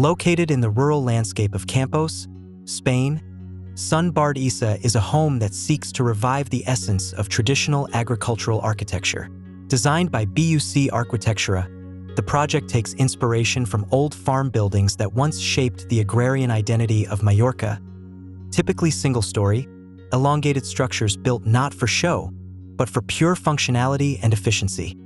Located in the rural landscape of Campos, Spain, Bardissa is a home that seeks to revive the essence of traditional agricultural architecture. Designed by BUC Arquitectura, the project takes inspiration from old farm buildings that once shaped the agrarian identity of Mallorca, typically single-story, elongated structures built not for show, but for pure functionality and efficiency.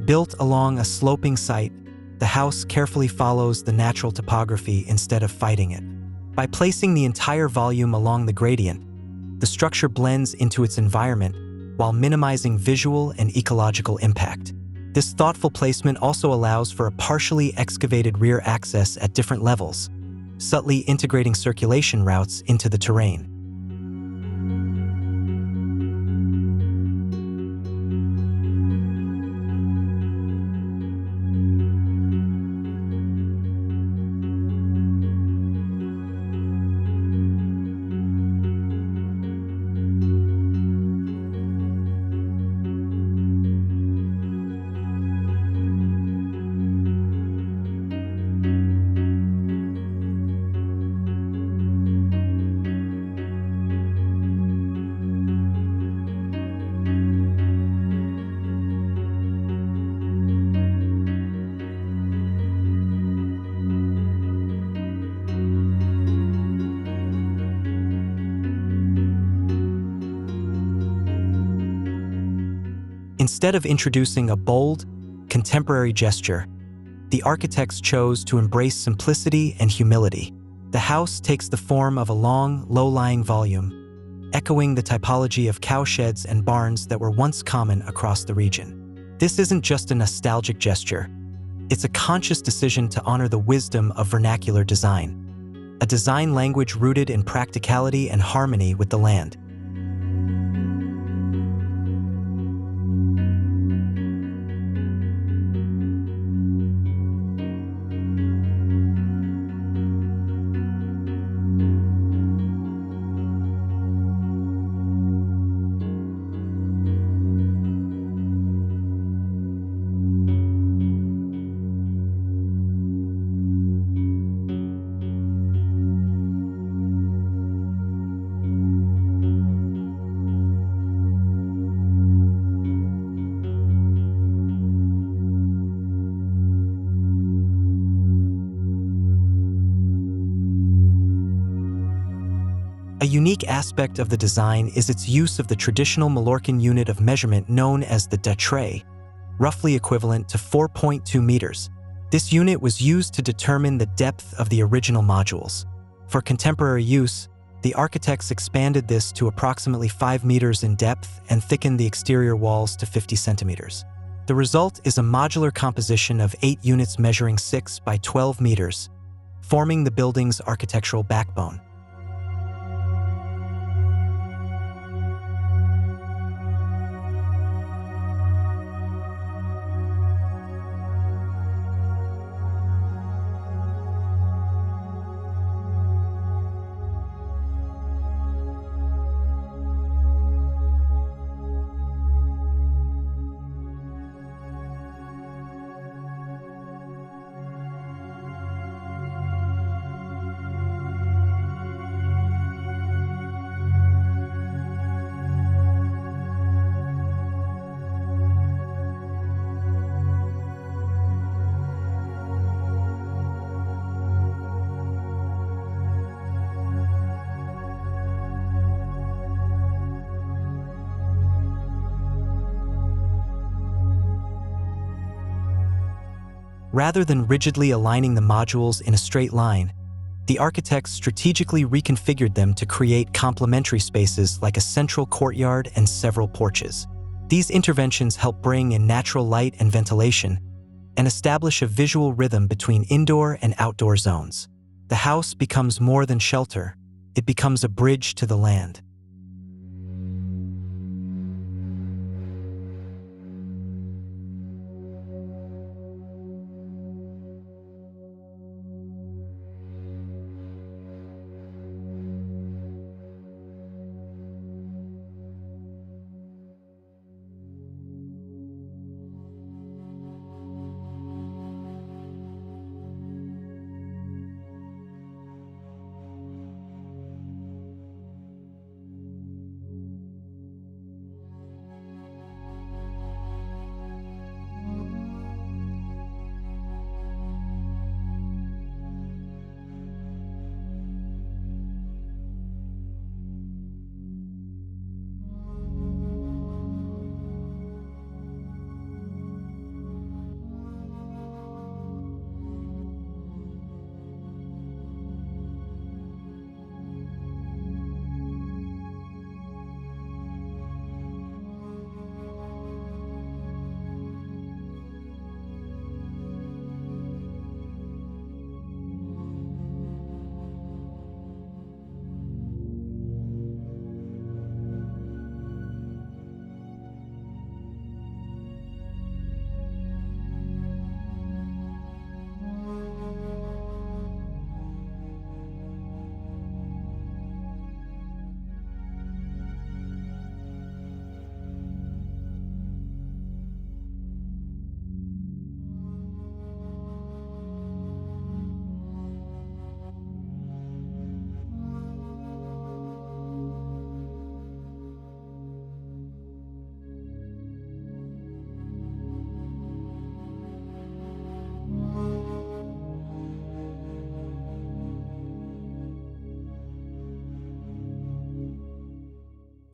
Built along a sloping site, the house carefully follows the natural topography instead of fighting it. By placing the entire volume along the gradient, the structure blends into its environment while minimizing visual and ecological impact. This thoughtful placement also allows for a partially excavated rear access at different levels, subtly integrating circulation routes into the terrain. Instead of introducing a bold, contemporary gesture, the architects chose to embrace simplicity and humility. The house takes the form of a long, low-lying volume, echoing the typology of cowsheds and barns that were once common across the region. This isn't just a nostalgic gesture. It's a conscious decision to honor the wisdom of vernacular design, a design language rooted in practicality and harmony with the land. A unique aspect of the design is its use of the traditional Mallorcan unit of measurement known as the destre, roughly equivalent to 4.2 meters. This unit was used to determine the depth of the original modules. For contemporary use, the architects expanded this to approximately 5 meters in depth and thickened the exterior walls to 50 centimeters. The result is a modular composition of 8 units measuring 6 by 12 meters, forming the building's architectural backbone. Rather than rigidly aligning the modules in a straight line, the architects strategically reconfigured them to create complementary spaces like a central courtyard and several porches. These interventions help bring in natural light and ventilation and establish a visual rhythm between indoor and outdoor zones. The house becomes more than shelter, it becomes a bridge to the land.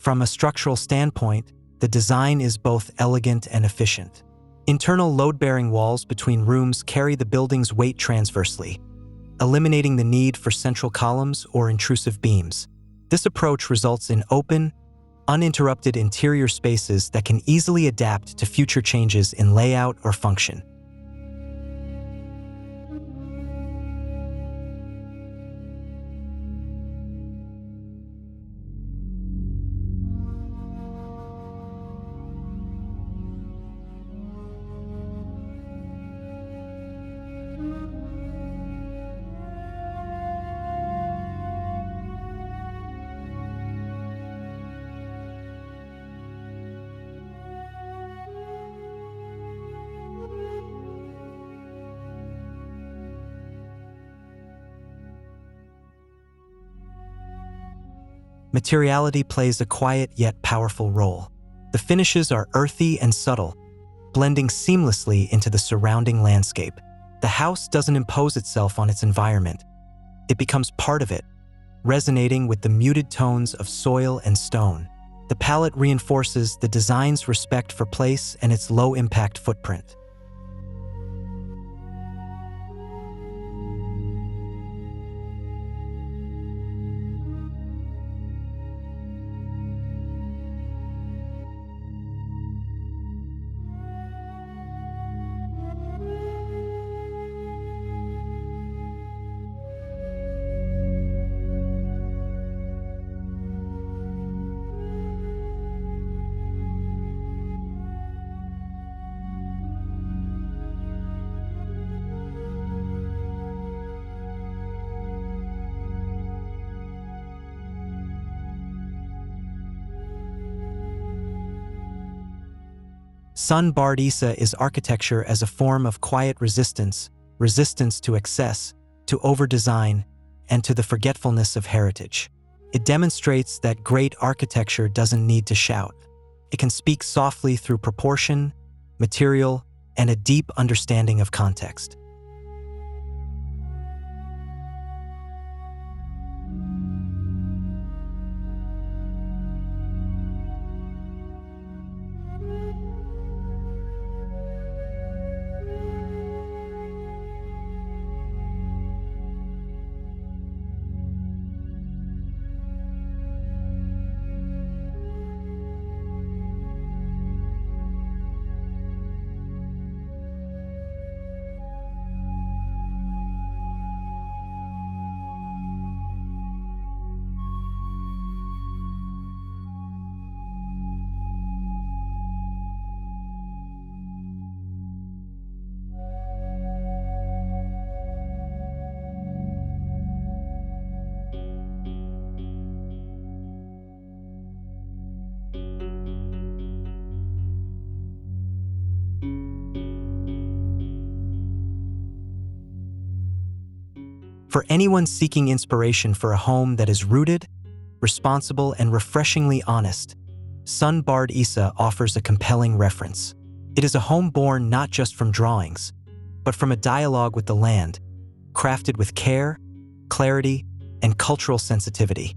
From a structural standpoint, the design is both elegant and efficient. Internal load-bearing walls between rooms carry the building's weight transversely, eliminating the need for central columns or intrusive beams. This approach results in open, uninterrupted interior spaces that can easily adapt to future changes in layout or function. Materiality plays a quiet yet powerful role. The finishes are earthy and subtle, blending seamlessly into the surrounding landscape. The house doesn't impose itself on its environment. It becomes part of it, resonating with the muted tones of soil and stone. The palette reinforces the design's respect for place and its low-impact footprint. Bardissa is architecture as a form of quiet resistance, resistance to excess, to over-design, and to the forgetfulness of heritage. It demonstrates that great architecture doesn't need to shout. It can speak softly through proportion, material, and a deep understanding of context. For anyone seeking inspiration for a home that is rooted, responsible, and refreshingly honest, Sun Bardissa offers a compelling reference. It is a home born not just from drawings, but from a dialogue with the land, crafted with care, clarity, and cultural sensitivity.